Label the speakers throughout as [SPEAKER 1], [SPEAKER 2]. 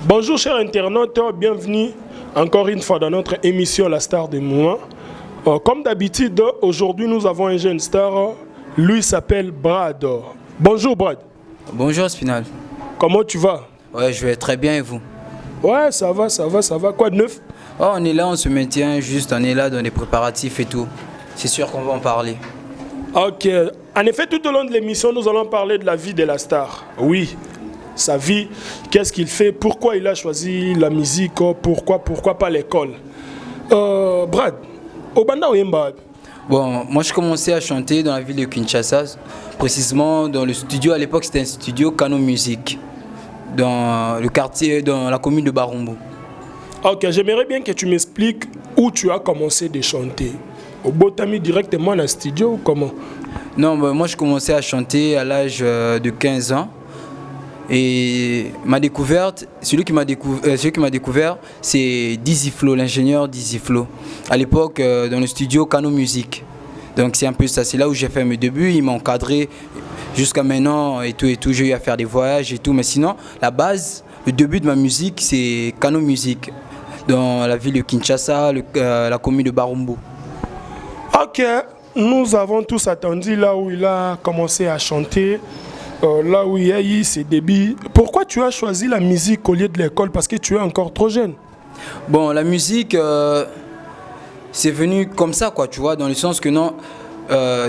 [SPEAKER 1] Bonjour chers internautes, bienvenue encore une fois dans notre émission La Star des Moments. Comme d'habitude, aujourd'hui nous avons un jeune star, lui s'appelle Brad. Bonjour Brad.
[SPEAKER 2] Bonjour Spinal.
[SPEAKER 1] Comment tu vas?
[SPEAKER 2] Ouais, je vais très bien et vous?
[SPEAKER 1] Ouais, ça va. Quoi de neuf?
[SPEAKER 2] Oh, on est là, on se maintient, juste on est là dans les préparatifs et tout. C'est sûr qu'on va en parler.
[SPEAKER 1] Ok. En effet, tout au long de l'émission, nous allons parler de la vie de la star. Oui, sa vie, qu'est-ce qu'il fait, pourquoi il a choisi la musique, pourquoi pas l'école. Brad, au Banda Oyemba.
[SPEAKER 2] Bon, moi je commençais à chanter dans la ville de Kinshasa, précisément dans le studio, à l'époque c'était un studio Canon Music, dans le quartier, dans la commune de Barumbu.
[SPEAKER 1] Ok, j'aimerais bien que tu m'expliques où tu as commencé de chanter. Au Botami directement dans le studio ou comment?
[SPEAKER 2] Non, bah, moi je commençais à chanter à l'âge de 15 ans. Et ma découverte, celui qui m'a découvert, c'est Dizzy Flo, l'ingénieur Dizzy Flo. À l'époque, dans le studio Canon Music. Donc c'est un peu ça, c'est là où j'ai fait mes débuts. Il m'a encadré jusqu'à maintenant et tout. J'ai eu à faire des voyages et tout. Mais sinon, la base, le début de ma musique, c'est Canon Music. Dans la ville de Kinshasa, la commune de Barumbu.
[SPEAKER 1] Ok, nous avons tous attendu là où il a commencé à chanter, là où il a eu ses débuts. Pourquoi tu as choisi la musique au lieu de l'école? Parce que tu es encore trop jeune.
[SPEAKER 2] Bon, la musique, c'est venu comme ça, quoi, tu vois, dans le sens que non,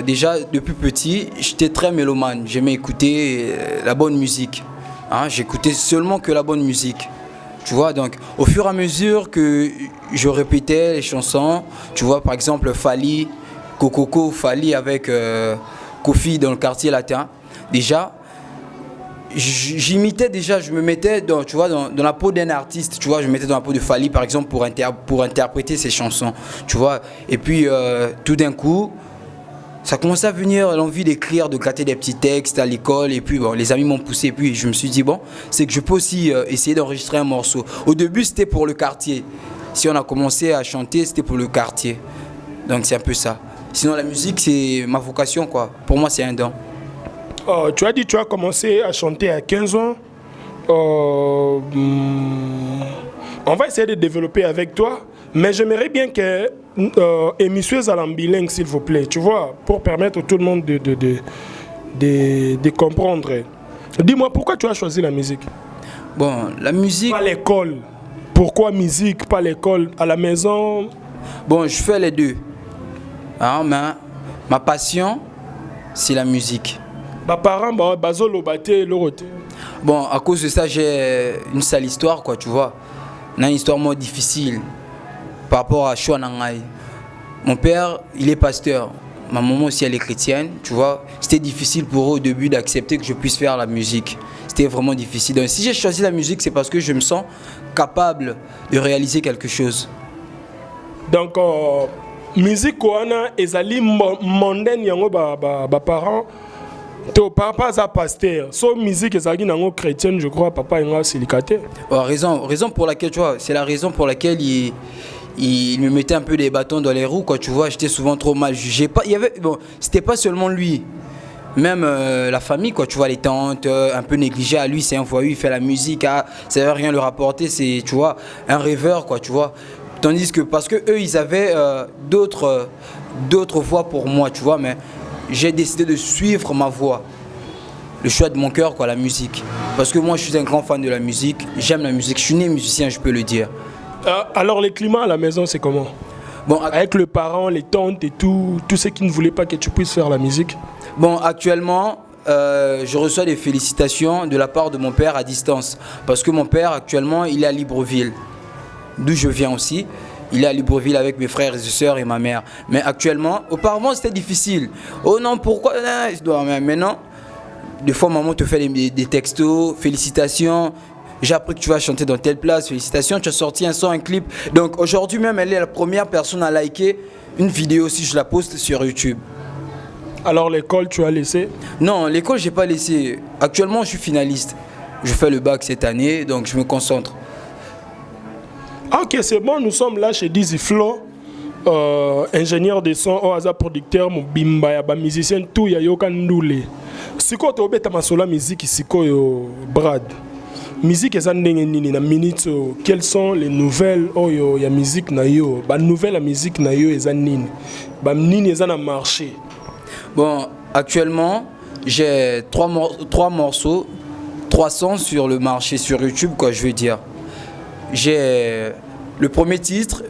[SPEAKER 2] déjà, depuis petit, j'étais très mélomane. J'aimais écouter la bonne musique. Hein, j'écoutais seulement que la bonne musique. Tu vois, donc au fur et à mesure que je répétais les chansons, tu vois, par exemple Fali, Kokoko, Fali avec Kofi dans le quartier latin, déjà, j'imitais déjà, je me mettais dans, tu vois, dans la peau d'un artiste, tu vois, je me mettais dans la peau de Fali par exemple pour interpréter ses chansons, tu vois, et puis tout d'un coup, ça commençait à venir l'envie d'écrire, de gratter des petits textes à l'école. Et puis bon, les amis m'ont poussé. Et puis je me suis dit, bon, c'est que je peux aussi essayer d'enregistrer un morceau. Au début, c'était pour le quartier. Si on a commencé à chanter, c'était pour le quartier. Donc c'est un peu ça. Sinon, la musique, c'est ma vocation, quoi. Pour moi, c'est un don.
[SPEAKER 1] Tu as dit que tu as commencé à chanter à 15 ans. On va essayer de développer avec toi. Mais j'aimerais bien que émission à bilingue, s'il vous plaît, tu vois, pour permettre à tout le monde de comprendre. Dis-moi, pourquoi tu as choisi la musique?
[SPEAKER 2] Bon, la musique...
[SPEAKER 1] Pas l'école. Pourquoi musique, pas l'école? À la maison?
[SPEAKER 2] Bon, je fais les deux. Hein, mais ma passion, c'est la musique. Bon, à cause de ça, j'ai une sale histoire, quoi, tu vois. Une histoire moins difficile par rapport à Chouanangaï. Mon père, il est pasteur. Ma maman aussi, elle est chrétienne, tu vois. C'était difficile pour eux au début d'accepter que je puisse faire la musique. C'était vraiment difficile. Donc si j'ai choisi la musique, c'est parce que je me sens capable de réaliser quelque chose.
[SPEAKER 1] Donc, musique, ezali mondaine yango parents. Ton papa est pasteur. So musique ezali nango chrétienne, je crois, papa est célibataire.
[SPEAKER 2] Raison pour laquelle, tu vois, c'est la raison pour laquelle il me mettait un peu des bâtons dans les roues, quoi, tu vois. J'étais souvent trop mal jugé. Bon, c'était pas seulement lui, même la famille, quoi, tu vois, les tantes, un peu négligées. À lui, c'est un voyou, il fait la musique, ça ne veut rien lui rapporter, c'est, tu vois, un rêveur, quoi, tu vois. Tandis que, parce que eux, ils avaient d'autres voies pour moi, tu vois, mais j'ai décidé de suivre ma voie, le choix de mon cœur, quoi, la musique. Parce que moi, je suis un grand fan de la musique, j'aime la musique, je suis né musicien, je peux le dire.
[SPEAKER 1] Alors, le climat à la maison, c'est comment? Bon, avec les parents, les tantes et tout, tous ceux qui ne voulaient pas que tu puisses faire la musique.
[SPEAKER 2] Bon, actuellement, je reçois des félicitations de la part de mon père à distance. Parce que mon père, actuellement, il est à Libreville, d'où je viens aussi. Il est à Libreville avec mes frères et sœurs et ma mère. Mais actuellement, auparavant, c'était difficile. Oh non, pourquoi? Mais maintenant, des fois, maman te fait des textos, félicitations. J'ai appris que tu vas chanter dans telle place, félicitations, tu as sorti un son, un clip. Donc aujourd'hui même, elle est la première personne à liker une vidéo si je la poste sur YouTube.
[SPEAKER 1] Alors l'école, tu as laissé?
[SPEAKER 2] Non, l'école, j'ai pas laissé. Actuellement, je suis finaliste. Je fais le bac cette année, donc je me concentre.
[SPEAKER 1] Ok, c'est bon, nous sommes là chez Dizzy Flo, ingénieur de son, au hasard producteur, mon bimba, musicien, tout, ya yoka ndoule. Siko to beta masola musique, siko yo Brad. musique eza ndenge nini na minute quelles sont les nouvelles oyo ya musique na yo ba nouvelle ya musique na yo eza nini ba nini eza na marché?
[SPEAKER 2] Bon, actuellement, j'ai trois morceaux, 300 sur le marché sur YouTube, quoi, je veux dire. J'ai le premier titre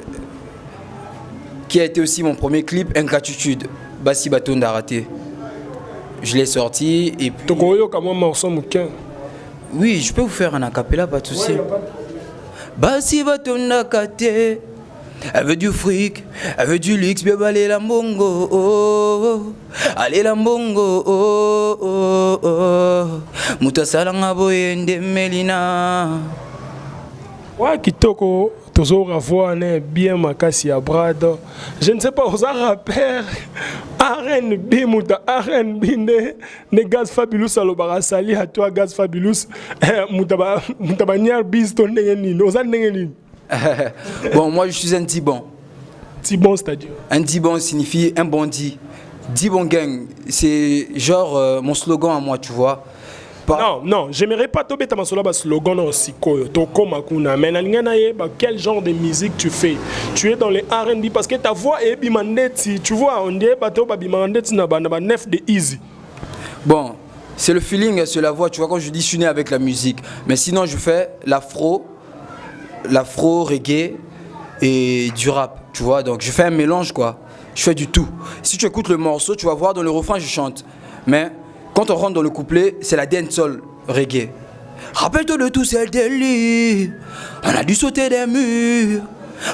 [SPEAKER 2] qui a été aussi mon premier clip, Ingratitude, Bassi Baton d'Araté. Je l'ai sorti et puis...
[SPEAKER 1] Tokoyo kama morceau mouquin.
[SPEAKER 2] Oui, je peux vous faire un acapella, pas de souci. Bassi Baton d'Araté. Elle veut du fric, elle veut du luxe, bien allez la mbongo, oh, oh. Allez la mbongo, oh, oh, oh. Muta salanga boyende melina.
[SPEAKER 1] Ouais, kitoko, tozo revoir bien makasi ya brado. Je ne sais pas, aux rappeurs, R&B, muta R&B, ne Gaz Fabulous alobara sali à toi Gaz Fabulous, muta ba nyar bis ton neni, oza neni.
[SPEAKER 2] Bon, moi je suis un Dibon.
[SPEAKER 1] Dibon, c'est-à-dire?
[SPEAKER 2] Un Dibon signifie un bandit. Dibon gang, c'est genre mon slogan à moi, tu vois.
[SPEAKER 1] Non, j'aimerais pas tomber dans mon slogan aussi. Mais quel genre de musique tu fais? Tu es dans les R&B parce que ta voix est bimandeti. Tu vois, on dit que nef de easy.
[SPEAKER 2] Bon, c'est le feeling sur la voix, tu vois, quand je dis je suis né avec la musique. Mais sinon, je fais l'afro, reggae et du rap, tu vois. Donc, je fais un mélange, quoi. Je fais du tout. Si tu écoutes le morceau, tu vas voir dans le refrain, je chante. Mais quand on rentre dans le couplet, c'est la dancehall reggae. Rappelle-toi de tous ces délires. On a dû sauter des murs.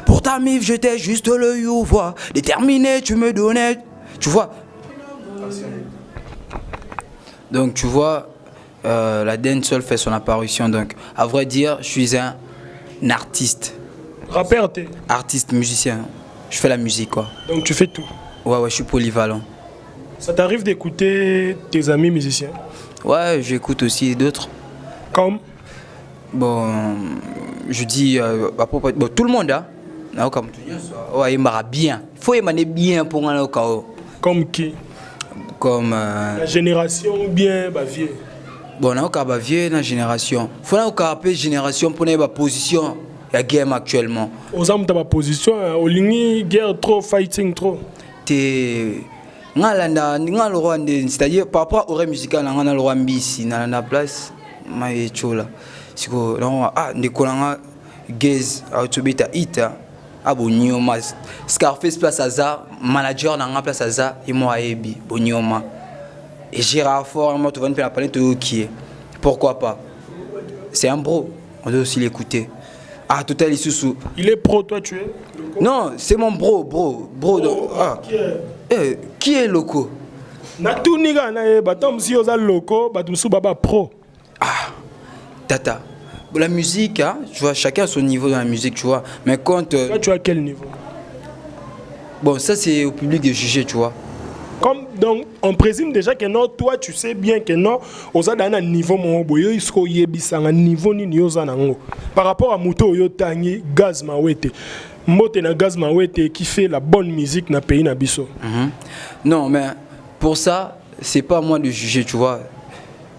[SPEAKER 2] Pour ta mif, j'étais juste le you-voix. Déterminé, tu me donnais. Tu vois. Donc, tu vois, la dancehall fait son apparition. Donc, à vrai dire, je suis un artiste.
[SPEAKER 1] Rappeur, t'es?
[SPEAKER 2] Artiste, musicien. Je fais la musique, quoi.
[SPEAKER 1] Donc, tu fais tout?
[SPEAKER 2] Ouais, je suis polyvalent.
[SPEAKER 1] Ça t'arrive d'écouter tes amis musiciens?
[SPEAKER 2] Ouais, j'écoute aussi d'autres.
[SPEAKER 1] Comme?
[SPEAKER 2] Bon, je dis à propos, bon, tout le monde, hein. Comme ouais, il m'a bien. Il faut émaner bien pour un chaos.
[SPEAKER 1] Comme qui?
[SPEAKER 2] Comme
[SPEAKER 1] la génération ou bien bah vieux?
[SPEAKER 2] Bon, on a un vieux dans la génération. Il faut une génération pour une position la game actuellement.
[SPEAKER 1] Aux hommes de ma position, au ligne guerre trop, fighting trop.
[SPEAKER 2] T'es c'est-à-dire par rapport au rap musical, on a le roi Mbisi, dans la place, mais chola. Si on a des collants, gaze, autobita ita, abonnioma, Scarface place à ça, manager dans la place à ça, et moi ebi, bonnioma. Et Gérard Fort, moi tu vas nous faire parler de qui est. Pourquoi pas? C'est un bro, on doit aussi l'écouter. Ah, Total Isusu.
[SPEAKER 1] Il est pro, toi tu es?
[SPEAKER 2] Non, c'est mon bro. Ah. Qui est loco?
[SPEAKER 1] Natu niga na batom si oza loco, batumsu baba pro.
[SPEAKER 2] Ah, tata. La musique, hein, tu vois, chacun a son niveau dans la musique, tu vois. Mais quand
[SPEAKER 1] toi, tu as quel niveau?
[SPEAKER 2] Bon, ça c'est au public de juger, tu vois.
[SPEAKER 1] Comme donc on présume déjà que non, toi tu sais bien que non, oza dans un niveau mon boyo isko yebisa un niveau ni oza nango. Par rapport à Muto yo tangi Gaz Mawete. Mote na Gaz Mawete qui fait la bonne musique na pays na biso.
[SPEAKER 2] Non, mais pour ça, c'est pas à moi de juger, tu vois.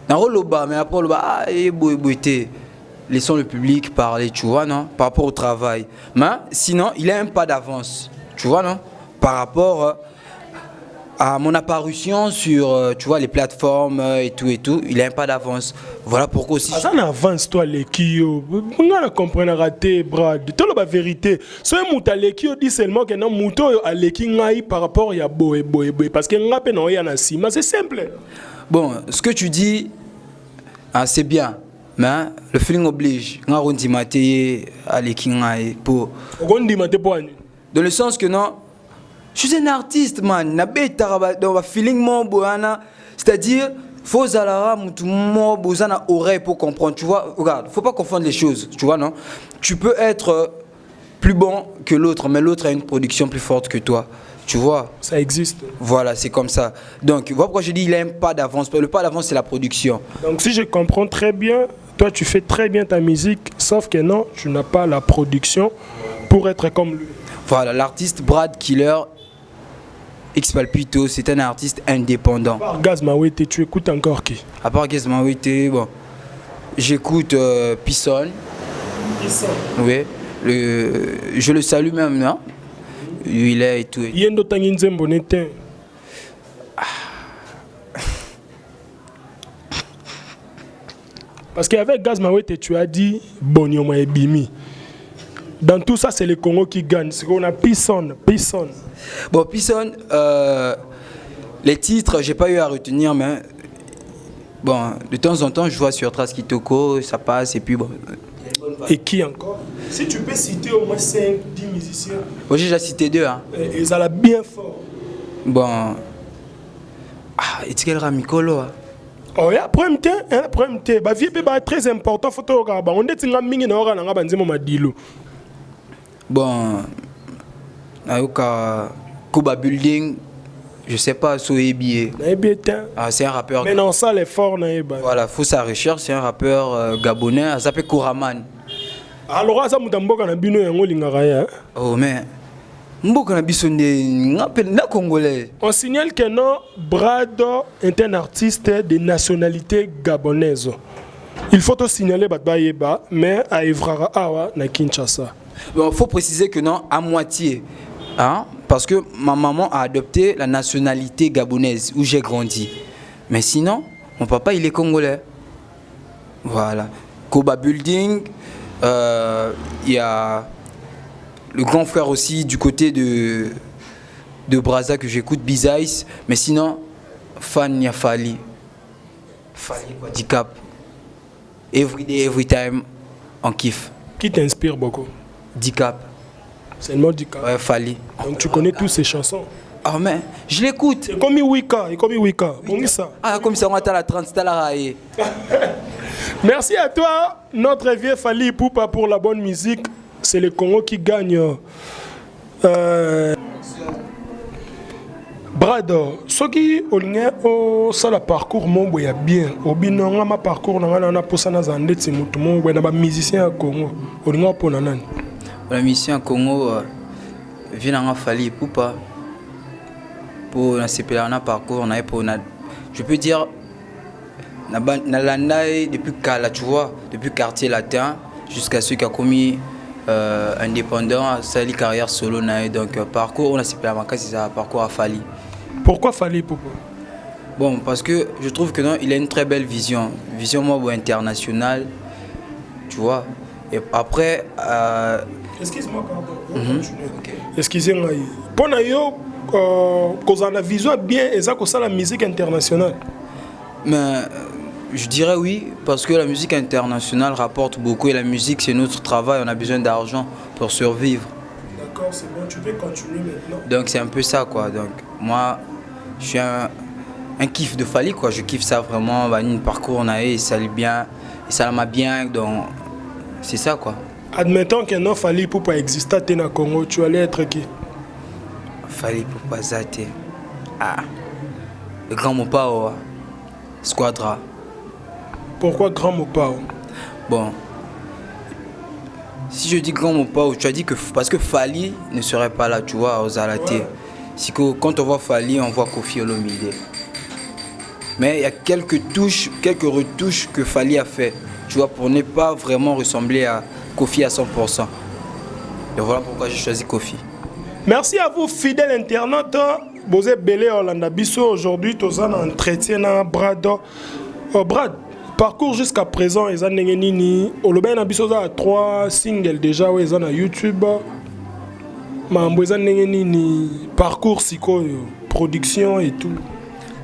[SPEAKER 2] Naroloba, mais après le bas, laissons le public parler, tu vois, non? Par rapport au travail. Mais sinon, il a un pas d'avance, tu vois, non? Par rapport à mon apparition sur, tu vois, les plateformes et tout, il a un pas d'avance. Voilà pourquoi aussi.
[SPEAKER 1] Ça n'avance toi les kio. On a compris raté Brad. Tout la vérité. Ce mouta les kio dit seulement que non mouto a les kingai par rapport à boy parce que ngape non ya na sima, c'est simple.
[SPEAKER 2] Bon, ce que tu dis, c'est bien, mais le feeling oblige. Nga rondi maté à les kingai pour.
[SPEAKER 1] Rondi maté pour.
[SPEAKER 2] Dans le sens que non. Je suis un artiste, man. Dans le feeling, c'est-à-dire, faut que oreille pour comprendre. Tu vois, regarde, faut pas confondre les choses. Tu vois, non? Tu peux être plus bon que l'autre, mais l'autre a une production plus forte que toi. Tu vois?
[SPEAKER 1] Ça existe.
[SPEAKER 2] Voilà, c'est comme ça. Donc, voilà pourquoi je dis il a un pas d'avance. Le pas d'avance, c'est la production.
[SPEAKER 1] Donc, si je comprends très bien, toi, tu fais très bien ta musique, sauf que non, tu n'as pas la production pour être comme lui.
[SPEAKER 2] Voilà, l'artiste Brad Killer. X Palpito, c'est un artiste indépendant.
[SPEAKER 1] À part Gaz Mawete, tu écoutes encore qui?
[SPEAKER 2] À part Gaz Mawete, bon, J'écoute Pisson. Oui. Je le salue même, non? Il est et tout.
[SPEAKER 1] Yendo Tanginze Mbonete. Parce qu'avec Gaz Mawete, tu as dit Bonyoma et Bimi. Dans tout ça, c'est le Congo qui gagne. C'est qu'on a Pisson.
[SPEAKER 2] Bon, Pisson, les titres, j'ai pas eu à retenir, mais bon, de temps en temps, je vois sur Trace Kitoko, ça passe, et puis bon.
[SPEAKER 1] Et qui encore? Si tu peux citer au moins 5-10 musiciens.
[SPEAKER 2] Moi, j'ai déjà cité 2. Hein.
[SPEAKER 1] Et ça l'a bien fort.
[SPEAKER 2] Bon. Etiquel Ramikolo.
[SPEAKER 1] Oh, il y a un problème. La vie est très important. On dit que c'est
[SPEAKER 2] bon. Kuba Building, je sais pas, Soebi. C'est un rappeur.
[SPEAKER 1] Mais non, ça, l'effort.
[SPEAKER 2] Voilà, faut sa recherche. C'est un rappeur gabonais. Il s'appelle Kouraman.
[SPEAKER 1] Alors, ça,
[SPEAKER 2] oh, mais. Congolais.
[SPEAKER 1] On signale que non, Brado est un artiste de nationalité gabonaise. Il faut te signaler Batbayeba, mais à Evrara Awa, na Kinshasa.
[SPEAKER 2] Il faut préciser que non, à moitié. Hein? Parce que ma maman a adopté la nationalité gabonaise où j'ai grandi. Mais sinon, mon papa, il est congolais. Voilà. Koba Building, il y a le grand frère aussi du côté de Brazza que j'écoute, Bizaïs. Mais sinon, fan ya Fali. Fali quoi, Dicap. Every day, every time, on kiffe.
[SPEAKER 1] Qui t'inspire beaucoup?
[SPEAKER 2] Dicap.
[SPEAKER 1] C'est le mot Dicap.
[SPEAKER 2] Ouais, Fali.
[SPEAKER 1] Donc tu connais tous ces chansons?
[SPEAKER 2] Ah mais, je l'écoute.
[SPEAKER 1] Et comme Wika. Bon, ça.
[SPEAKER 2] Ah, comme ça, on a la 30, t'as la raille.
[SPEAKER 1] Merci à toi, notre vieux Fali Poupa, pour la bonne musique. C'est le Congo qui gagne. Brado, ce qui au sala parcours mon boya bien. Obinonga ma parcours na na posana zande timutu mon boya na musicien à Congo. Olinga pona nani?
[SPEAKER 2] La musicien à Congo vient Fali Poupa. Pour na sepela na parcours na pour na, je peux dire na landai depuis Kala, tu vois, depuis quartier latin jusqu'à celui qui a commis indépendant, sali carrière solo nae. Donc parcours on a sepela ma case, c'est un parcours à Fali.
[SPEAKER 1] Pourquoi Fali Poupa?
[SPEAKER 2] Bon, parce que je trouve que non, il a une très belle vision moi internationale, tu vois. Et après
[SPEAKER 1] excuse-moi pardon. Okay. Excusez-moi. Pour yo cause la vision bien et ça que ça la musique internationale.
[SPEAKER 2] Mais je dirais oui, parce que la musique internationale rapporte beaucoup et la musique c'est notre travail, on a besoin d'argent pour survivre.
[SPEAKER 1] D'accord, c'est bon, tu peux continuer maintenant.
[SPEAKER 2] Donc c'est un peu ça quoi. Donc moi je suis un kiff de Fali quoi, je kiffe ça vraiment, un parcours on a et ça allait bien et ça m'a bien, donc c'est ça quoi.
[SPEAKER 1] Admettons que non Fali Poupa existait au Congo, tu allais être qui?
[SPEAKER 2] Fali Poupa Zate. Ah. Le grand Mopao Squadra.
[SPEAKER 1] Pourquoi grand Mopao?
[SPEAKER 2] Bon. Si je dis grand Mopao, tu as dit que parce que Fali ne serait pas là, tu vois, aux Zalaté. Ouais. Si que quand on voit Fali, on voit Kofi Olomide. Mais il y a quelques retouches que Fali a fait, tu vois, pour ne pas vraiment ressembler à Kofi à 100%. Et voilà pourquoi j'ai choisi Kofi.
[SPEAKER 1] Merci à vous, fidèles internautes. Vous êtes belé Orlando Bisso. Aujourd'hui, nous avons un entretien à Brado. Brad, parcours jusqu'à présent, ils ont nini. Oloben Bisso a 3 singles déjà, ils ont YouTube. Mambo ils ont nini parcours psycho, production et tout.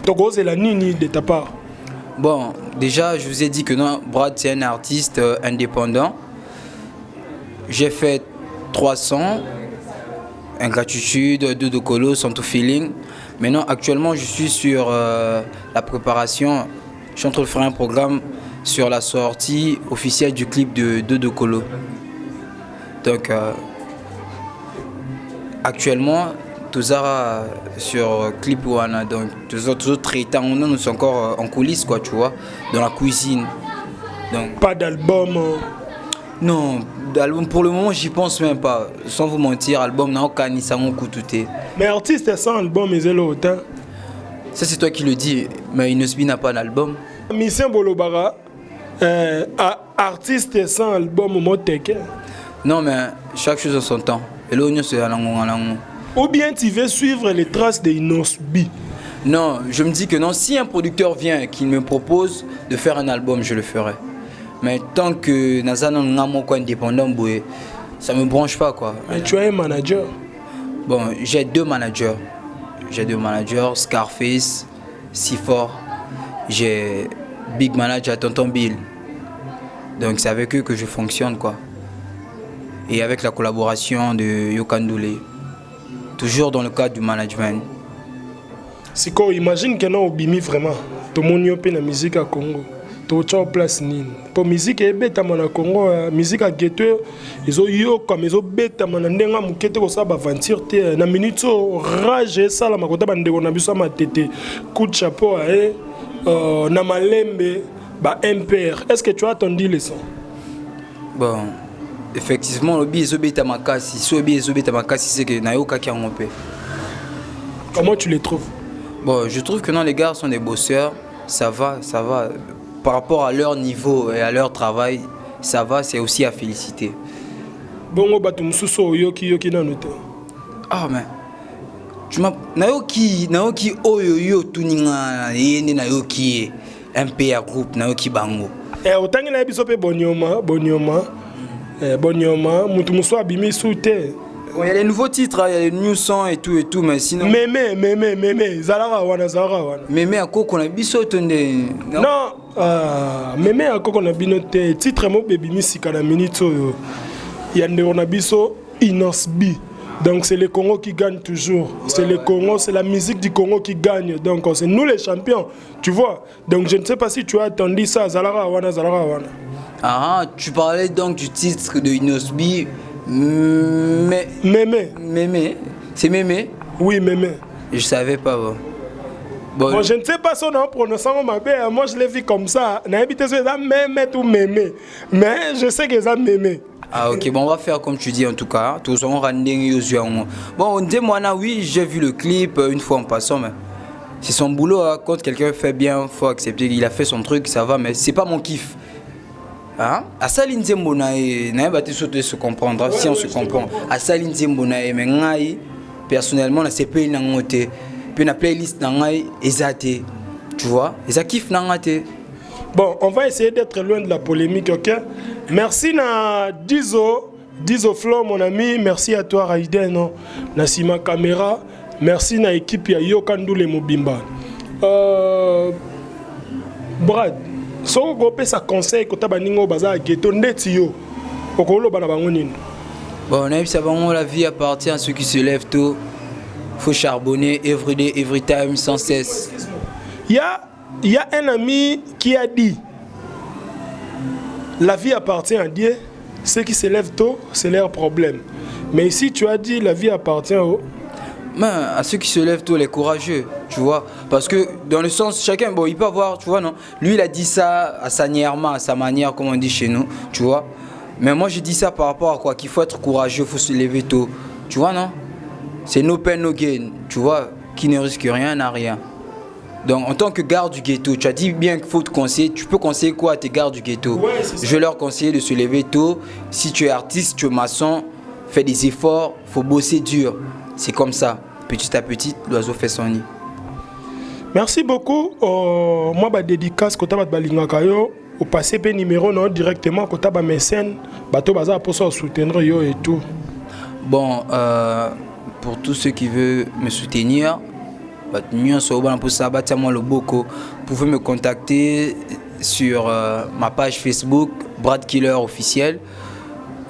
[SPEAKER 1] Donc c'est la nini de ta part.
[SPEAKER 2] Bon, déjà, je vous ai dit que non, Brad c'est un artiste indépendant. J'ai fait 300. Ingratitude, Dodo Colo, Santo Feeling. Maintenant, actuellement, je suis sur la préparation. Je suis en train de faire un programme sur la sortie officielle du clip de Dodo Colo. Donc, actuellement, tout ça sur clip Wana. Donc, tous autres traitants, nous sommes encore en coulisses, quoi, tu vois, dans la cuisine. Donc,
[SPEAKER 1] pas d'album.
[SPEAKER 2] Non, d'album pour le moment j'y pense même pas. Sans vous mentir, album n'a aucun ni ça mon coup tout est.
[SPEAKER 1] Mais artiste sans album ils ont autant.
[SPEAKER 2] Ça c'est toi qui le dis, mais Inosbi n'a pas d'album.
[SPEAKER 1] Mission Bolobara, Artiste sans album moteke.
[SPEAKER 2] Non, mais chaque chose en son temps. Et l'oignon, c'est à l'angon.
[SPEAKER 1] Ou bien tu veux suivre les traces de Inosbi?
[SPEAKER 2] Non, je me dis que non, si un producteur vient et qu'il me propose de faire un album, je le ferai. Mais tant que Nazana n'est pas indépendant, ça ne me branche pas, quoi.
[SPEAKER 1] Mais tu as un manager?
[SPEAKER 2] Bon, j'ai deux managers. Scarface, Sifor. J'ai Big Manager, Tonton Bill. Donc c'est avec eux que je fonctionne, quoi. Et avec la collaboration de Yokandoulé. Toujours dans le cadre du management.
[SPEAKER 1] C'est quoi, imagine que nous obimi vraiment. Tout le monde a la musique à Congo. Tout le monde place nine. Pour musique et bête à Congo, musique à ghetto, ils ont eu comme ils ont bête à Manandenga Mukete ko sa aventure te na minute rage ça la makota bande on a vu ça ma tête coup de chapeau na malembe ba MPR. Est-ce que tu as entendu les sons?
[SPEAKER 2] Bon, effectivement le bi bête à makasi, so bi bête à makasi c'est que na yo ka ki ngopé.
[SPEAKER 1] Comment tu les trouves?
[SPEAKER 2] Bon, je trouve que non, les gars sont des bosseurs, ça va. Par rapport à leur niveau et à leur travail, ça va, c'est aussi à féliciter.
[SPEAKER 1] Bon, yoki nanote.
[SPEAKER 2] Ah, mais tu m'as. Naoki oyo tuninga yende naoki MPR group naoki bango.
[SPEAKER 1] Autant que la bisope bonyoma, mutu muso abimi soute.
[SPEAKER 2] Il y a les nouveaux titres, il y a les new sons et tout, mais sinon.
[SPEAKER 1] Mémé, Zara wana.
[SPEAKER 2] Mémé à quoi qu'on a bisotonde.
[SPEAKER 1] Non, Mémé à quoi qu'on a binoté. Titre mo baby misika na minute il y a on a biso Inosbi. Donc c'est le Congo qui gagne toujours. C'est le Congo, c'est la musique du Congo qui gagne. Donc c'est nous les champions, tu vois. Donc je ne sais pas si tu as attendu ça, Zara wana.
[SPEAKER 2] Ah, tu parlais donc du titre de Inosbi. Mémé. C'est Mémé?
[SPEAKER 1] Oui, Mémé.
[SPEAKER 2] Je savais pas.
[SPEAKER 1] Bon, je ne sais pas son nom prononçant ma belle. Moi, je l'ai vu comme ça. N'habite pas Mémé ou Mémé. Mais je sais que c'est Mémé.
[SPEAKER 2] Ah, ok, bon, on va faire comme tu dis en tout cas. Tous on bon, on dit moi, oui, j'ai vu le clip une fois en passant, mais c'est son boulot. Hein. Quand quelqu'un fait bien, il faut accepter qu'il a fait son truc, ça va, mais c'est pas mon kiff. Hein? À Saline Zembonae, se comprendre, si on se comprend. À Saline Zembonae, mais personnellement, la CP n'a pas été. Puis la playlist n'a pas été. Tu vois? Et ça kiffe n'a pas été.
[SPEAKER 1] Bon, on va essayer d'être loin de la polémique, ok? Merci à Dizo Flo, mon ami. Merci à toi, Raiden, Nassima Caméra. Merci à l'équipe Yokandoulé Mobimba. Brad. Si on a un conseil que tu as dit que tu
[SPEAKER 2] bon, la vie appartient à ceux qui se lèvent tôt. Il faut charbonner, every day, every time, sans cesse.
[SPEAKER 1] Il y a un ami qui a dit la vie appartient à Dieu. Ceux qui se lèvent tôt, c'est leur problème. Mais ici, tu as dit la vie appartient au...
[SPEAKER 2] Mais à ceux qui se lèvent tôt, les courageux, tu vois. Parce que dans le sens, chacun, bon, il peut avoir, tu vois, non. Lui, il a dit ça à sa manière, comme on dit chez nous, tu vois. Mais moi, j'ai dit ça par rapport à quoi? Qu'il faut être courageux, il faut se lever tôt. Tu vois, non? C'est no pain, no gain, tu vois. Qui ne risque rien n'a rien. Donc, en tant que garde du ghetto, tu as dit bien qu'il faut te conseiller. Tu peux conseiller quoi à tes gardes du ghetto?
[SPEAKER 1] Ouais,
[SPEAKER 2] je vais leur conseiller de se lever tôt. Si tu es artiste, tu es maçon, fais des efforts, il faut bosser dur. C'est comme ça, petit à petit, l'oiseau fait son nid.
[SPEAKER 1] Merci beaucoup. Moi, je dédicace quand tu as au passé numéro non directement quand tu as mécène, bateau bazar pour ça soutenir yo et tout.
[SPEAKER 2] Bon, pour tous ceux qui veulent me soutenir, vous pouvez me contacter sur ma page Facebook Brad Killer officiel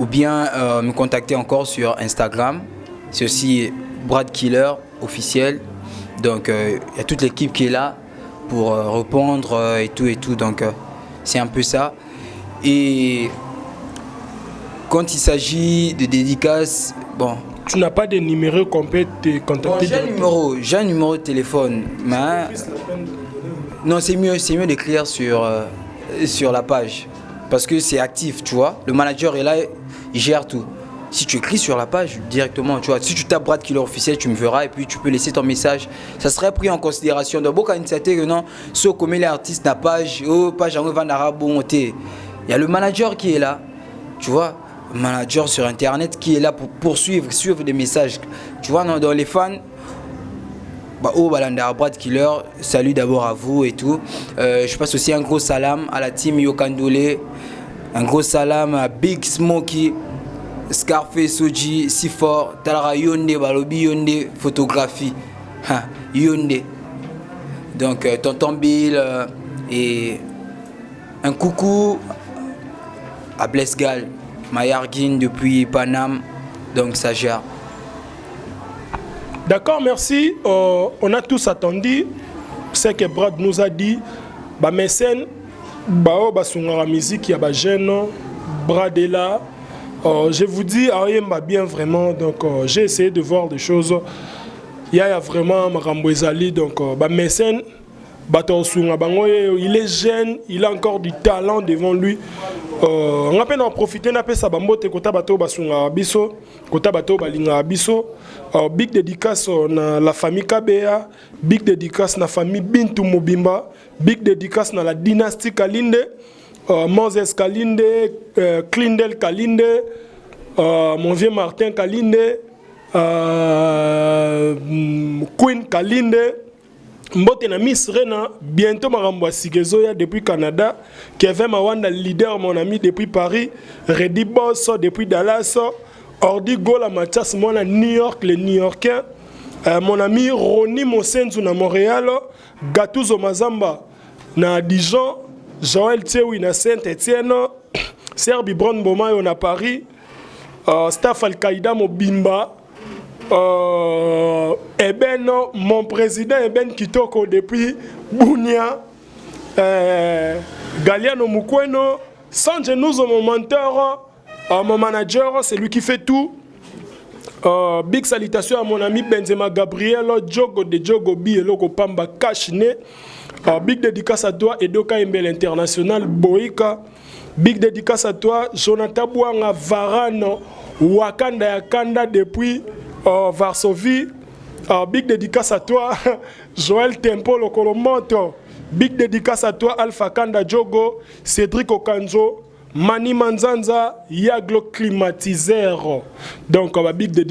[SPEAKER 2] ou bien me contacter encore sur Instagram. C'est aussi Brad Killer officiel. Donc il y a toute l'équipe qui est là pour répondre et tout. Donc c'est un peu ça. Et quand il s'agit de dédicaces, bon.
[SPEAKER 1] Tu n'as pas de numéro qu'on peut te contacter?
[SPEAKER 2] Bon, j'ai un numéro de téléphone. Mais non, c'est mieux d'écrire sur la page. Parce que c'est actif, tu vois. Le manager est là, il gère tout. Si tu écris sur la page directement, tu vois, si tu tapes Brad Killer officiel, tu me verras et puis tu peux laisser ton message. Ça serait pris en considération. Donc, beaucoup d'initiatives, non, si on commet l'artiste na page, page en bon, il y a le manager qui est là, tu vois, le manager sur internet qui est là pour suivre des messages. Tu vois, non, dans les fans. Brad Killer, salut d'abord à vous et tout. Je passe aussi un gros salam à la team Yokandole, un gros salam à Big Smokey, Scarface Oji, Sifor, Talara Yonde, Balobi Yonde, photographie, Yonde. Donc Tonton Bill et un coucou à Blesgal, Mayarguine depuis Paname, donc ça gère.
[SPEAKER 1] D'accord, merci. On a tous attendu ce que Brad nous a dit. Mécène, la musique, il y a des jeunes, Brad est là. Je vous dis, bien vraiment. Donc, j'ai essayé de voir des choses. Il y a vraiment Marambo Ezali. Donc, Mécène, il est jeune, il a encore du talent devant lui. On a peine en profiter, on a peine sabambote kota bato basunga biso, kota bato balinga biso. Big dédicace na la famille Kabea, big dédicace na famille Bintu Mobimba, big dédicace na la dynastie Kalinde, Moses Kalinde, Klindel Kalinde, mon vieux Martin Kalinde, Queen Kalinde. Mbote na Miss Rena, bientôt Marambo Sigezoya depuis Canada, Kevin Mawanda leader mon ami depuis Paris, Reddy Boss depuis Dallas, Ordi Gola Mathias mon à New York, les New Yorkais, mon ami Ronnie Mosenzu na Montréal, Gattuso Mazamba na Dijon, Joël Tiewi na Saint-Étienne, Serbi Brown Bomayo na Paris, Staff Al-Qaïda Mobimba. Mon président Kitoko depuis Bounia, Galiano Mukweno, Sanjenuzo mon mentor, mon manager, c'est lui qui fait tout. Big salutation à mon ami Benzema Gabriel, Djogo de Djogo Bi et Loko Pamba Kashne. Big dédicace à toi, Edoka Mbel International, Boïka. Big dédicace à toi, Jonathan Bouanga Varano, Wakanda Yakanda depuis Varsovie. Big dédicace à toi, Joël Tempo Lokolomoto. Big dédicace à toi, Alpha Kanda Djogo, Cédric Okanzo, Mani Manzanza, Yaglo Climatiseur. Donc, big dédicace.